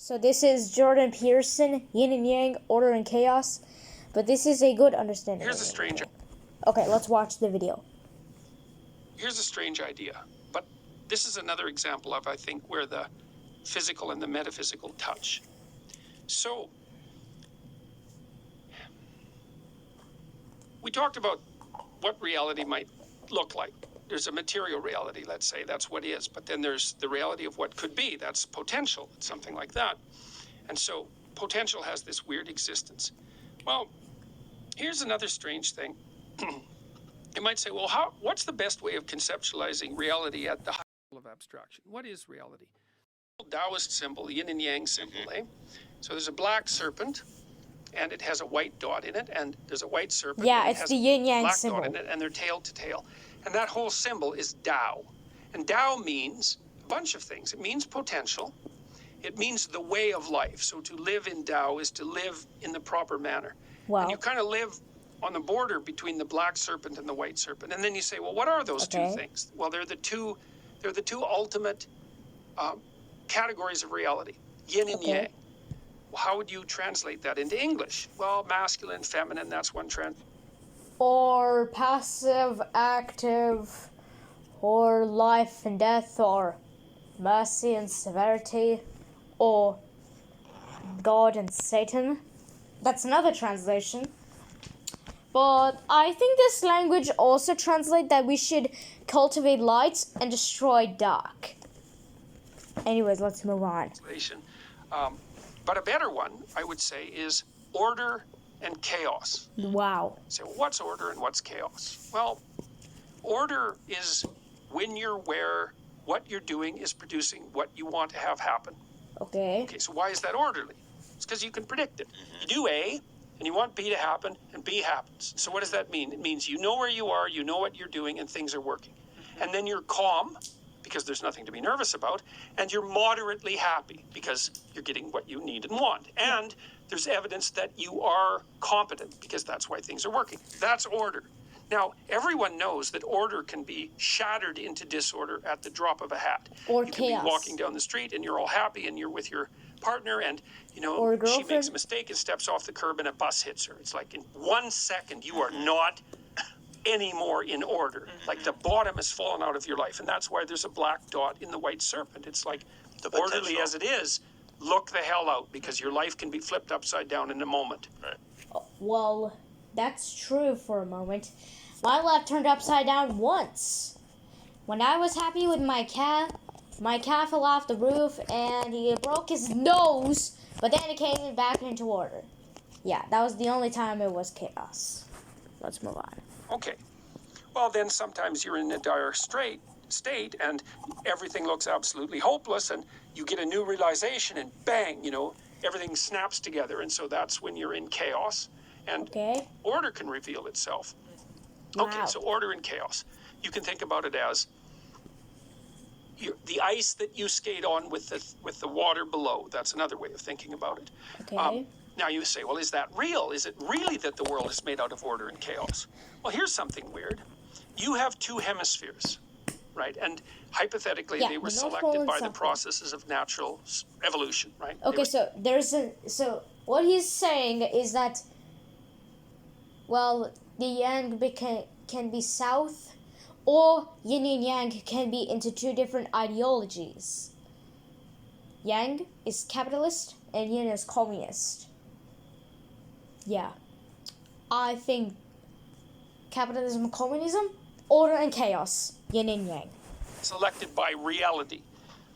So this is Jordan Peterson, Yin and Yang, Order and Chaos. But this is a good understanding. Here's a strange... Okay, let's watch the video. Here's a strange idea, but this is another example of, I think, where the physical and the metaphysical touch. So, we talked about what reality might look like. There's a material reality, let's say, that's what is, but then there's the reality of what could be, that's potential, it's something like that. And so, potential has this weird existence. Well, here's another strange thing. You might say, well, what's the best way of conceptualizing reality at the high level of abstraction? What is reality? Taoist symbol, yin and yang symbol, So there's a black serpent, and it has a white dot in it, and there's a white serpent. Yeah, it's the yin yang symbol. Black dot in it, and they're tail to tail. And that whole symbol is Tao. And Tao means a bunch of things. It means potential. It means the way of life. So to live in Tao is to live in the proper manner. Wow. And you kind of live on the border between the black serpent and the white serpent. And then you say, well, what are those two things? Well, they're the two ultimate categories of reality, yin and yang. Well, how would you translate that into English? Well, masculine, feminine, that's one trend. Or passive, active, or life and death, or mercy and severity, or God and Satan. That's another translation. But I think this language also translates that we should cultivate light and destroy dark. Anyways, let's move on. But a better one, I would say, is order and chaos. Wow. So what's order and what's chaos? Well, order is when you're where what you're doing is producing what you want to have happen. Okay, so why is that orderly? It's because you can predict it. You do A, and you want B to happen, and B happens. So what does that mean? It means you know where you are, you know what you're doing, and things are working. And then you're calm, because there's nothing to be nervous about, and you're moderately happy, because you're getting what you need and want. And there's evidence that you are competent, because that's why things are working. That's order. Now, everyone knows that order can be shattered into disorder at the drop of a hat. Or you chaos. can be walking down the street, and you're all happy, and you're with your partner, and she makes a mistake and steps off the curb and a bus hits her. It's like in 1 second you are not anymore in order. Like the bottom has fallen out of your life, and that's why there's a black dot in the white serpent. It's like, orderly as it is, look the hell out, because your life can be flipped upside down in a moment. Right. Well, that's true for a moment. My life turned upside down once. When I was happy with my cat fell off the roof and he broke his nose, but then it came back into order. Yeah, that was the only time it was chaos. Let's move on. Okay. Well, then sometimes you're in a dire state and everything looks absolutely hopeless, and you get a new realization and bang, everything snaps together. And so that's when you're in chaos, and order can reveal itself. Wow. Okay, so order and chaos. You can think about it as the ice that you skate on with the water below. That's another way of thinking about it. Okay. Now you say, well, is that real? Is it really that the world is made out of order and chaos? Well, here's something weird. You have two hemispheres, right? And hypothetically, they were selected by the processes of natural evolution, right? Okay, so what he's saying is that, well, the yang can be south, or yin and yang can be into two different ideologies. Yang is capitalist and yin is communist. Yeah. I think capitalism, communism, order and chaos, yin and yang. Selected by reality.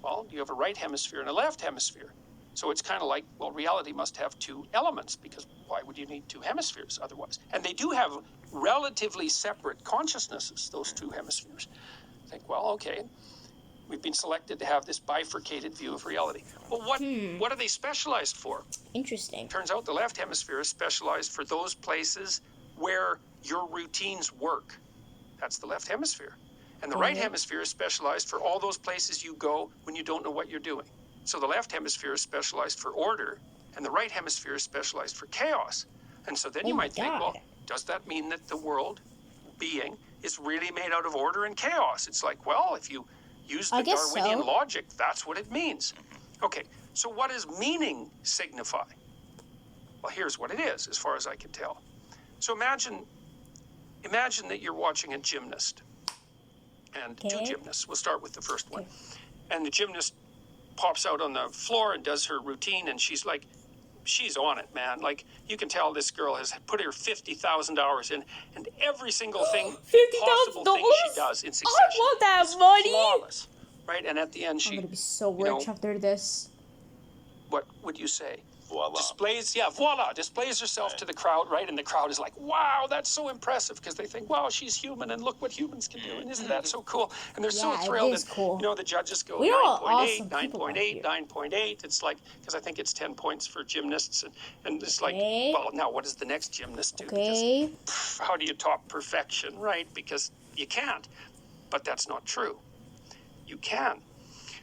Well, you have a right hemisphere and a left hemisphere. So it's kind of like, well, reality must have two elements, because why would you need two hemispheres otherwise? And they do have relatively separate consciousnesses, those two hemispheres. Think, well, okay, we've been selected to have this bifurcated view of reality. Well, what are they specialized for? Interesting. Turns out the left hemisphere is specialized for those places where your routines work. That's the left hemisphere. And the right hemisphere is specialized for all those places you go when you don't know what you're doing. So the left hemisphere is specialized for order, and the right hemisphere is specialized for chaos. And so then you might think, well, does that mean that the world being is really made out of order and chaos? It's like, well, if you use the Darwinian logic, that's what it means. Okay, So what does meaning signify? Well, here's what it is, as far as I can tell. So imagine that you're watching a gymnast, and two gymnasts. We'll start with the first one. And the gymnast pops out on the floor and does her routine, and she's on it, man. Like, you can tell this girl has put her 50,000 hours in, and every single thing, possible thing she does in succession I want that is money. flawless, right? And at the end, I'm gonna be so rich after this. What would you say? Voila. Displays herself to the crowd, right? And the crowd is like, wow, that's so impressive, because they think, wow, she's human, and look what humans can do, and isn't that so cool? And they're so thrilled. It is cool. The judges go We are 9.8, awesome 9.8, 9.8. It's like, because I think it's 10 points for gymnasts, and it's like, Okay. well, now what does the next gymnast do? Okay. Because, how do you top perfection, right? Because you can't. But that's not true. You can.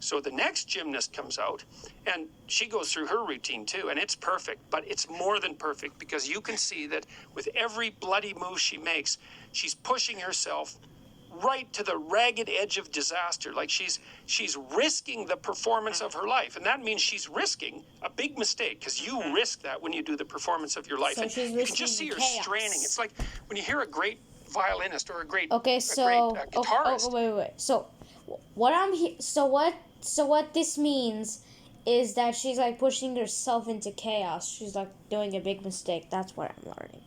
So the next gymnast comes out, and she goes through her routine too, and it's perfect, but it's more than perfect, because you can see that with every bloody move she makes, she's pushing herself right to the ragged edge of disaster. Like, she's risking the performance of her life, and that means she's risking a big mistake, because you risk that when you do the performance of your life. So and she's you can just see her risking chaos. straining. It's like when you hear a great violinist or a great Guitarist. Wait. So what this means is that she's like pushing herself into chaos. She's like doing a big mistake. That's what I'm learning.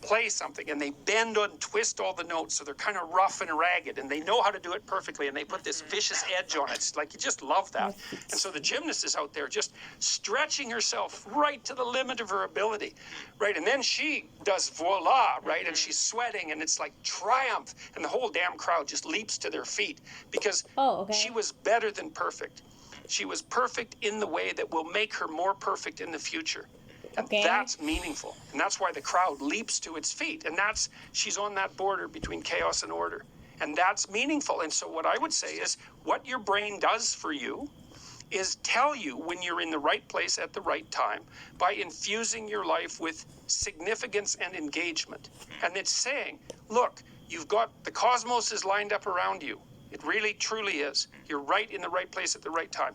Play something, and they bend and twist all the notes, so they're kind of rough and ragged, and they know how to do it perfectly, and they put this vicious edge on it. It's like, you just love that. And so the gymnast is out there just stretching herself right to the limit of her ability, right? And then she does voila, right? And she's sweating, and it's like triumph, and the whole damn crowd just leaps to their feet, because she was better than perfect. She was perfect in the way that will make her more perfect in the future. And that's meaningful. And that's why the crowd leaps to its feet. And she's on that border between chaos and order. And that's meaningful. And so what I would say is, what your brain does for you is tell you when you're in the right place at the right time by infusing your life with significance and engagement. And it's saying, look, the cosmos is lined up around you. It really, truly is. You're right in the right place at the right time.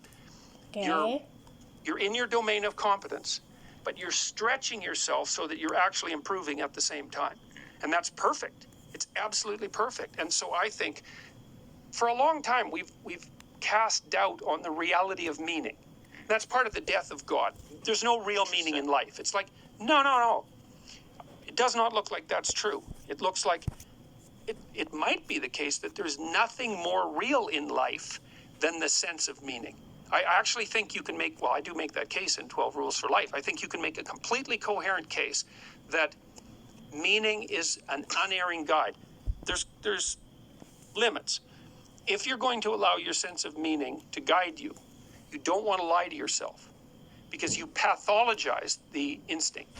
You're in your domain of competence, but you're stretching yourself so that you're actually improving at the same time. And that's perfect. It's absolutely perfect. And so I think for a long time, we've cast doubt on the reality of meaning. That's part of the death of God. There's no real meaning in life. It's like, no. It does not look like that's true. It looks like it might be the case that there's nothing more real in life than the sense of meaning. I actually think you can I do make that case in 12 Rules for Life. I think you can make a completely coherent case that meaning is an unerring guide. There's limits. If you're going to allow your sense of meaning to guide you, you don't want to lie to yourself, because you pathologize the instinct.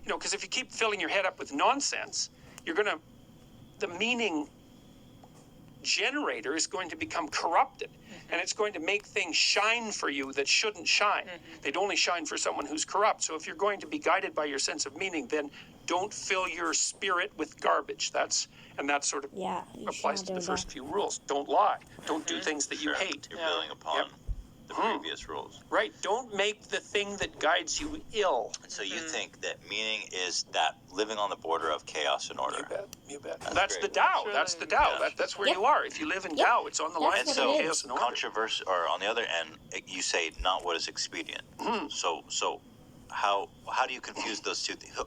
Because if you keep filling your head up with nonsense, the meaning generator is going to become corrupted, and it's going to make things shine for you that shouldn't shine. They'd only shine for someone who's corrupt. So if you're going to be guided by your sense of meaning, then don't fill your spirit with garbage. That sort of applies to the first few rules. Don't lie. Don't do things that you hate. You're building upon the previous rules. Right. Don't make the thing that guides you ill. And so you think that meaning is that living on the border of chaos and order. You bet. That's the Tao. That's the Tao. That's where you are. If you live in Tao, it's on the line And of so chaos and order. controversy, or on the other end, you say not what is expedient. So how do you confuse those two things?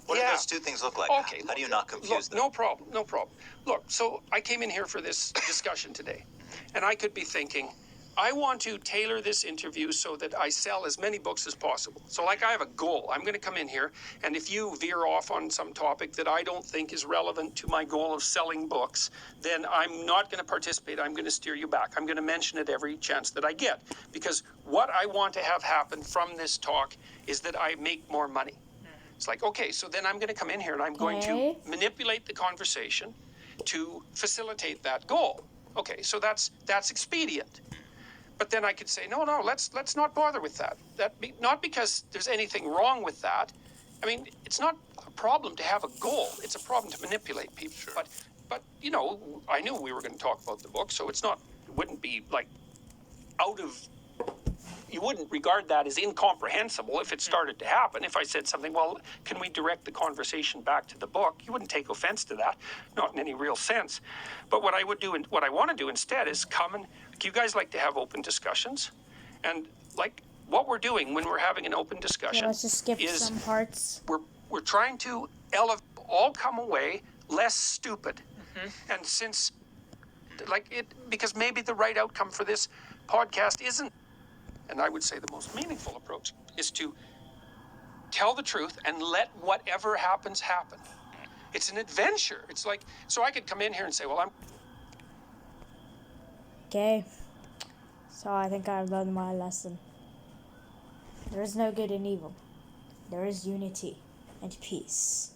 What do those two things look like? Okay. How do you not confuse them? No problem. Look, so I came in here for this discussion today, and I could be thinking, I want to tailor this interview so that I sell as many books as possible. So I have a goal. I'm going to come in here, and if you veer off on some topic that I don't think is relevant to my goal of selling books, then I'm not going to participate. I'm going to steer you back. I'm going to mention it every chance that I get, because what I want to have happen from this talk is that I make more money. It's like, okay, so then I'm going to come in here and I'm going to manipulate the conversation to facilitate that goal. Okay, so that's expedient. But then I could say, no, let's not bother with that. Not because there's anything wrong with that. I mean, it's not a problem to have a goal. It's a problem to manipulate people. Sure. But I knew we were going to talk about the book, so it wouldn't be like out of you wouldn't regard that as incomprehensible if it started to happen. If I said something, well, can we direct the conversation back to the book? You wouldn't take offense to that, not in any real sense. But what I would do, and what I want to do instead, is come and you guys like to have open discussions, and like what we're doing when we're having an open discussion. Yeah, let's just skip is some parts. we're trying to all come away less stupid, and since because maybe the right outcome for this podcast isn't. And I would say the most meaningful approach is to tell the truth and let whatever happens happen. It's an adventure. It's like, so I could come in here and say, well, I'm... Okay. So I think I've learned my lesson. There is no good and evil. There is unity and peace.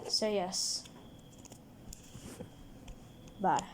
So yes. Bye.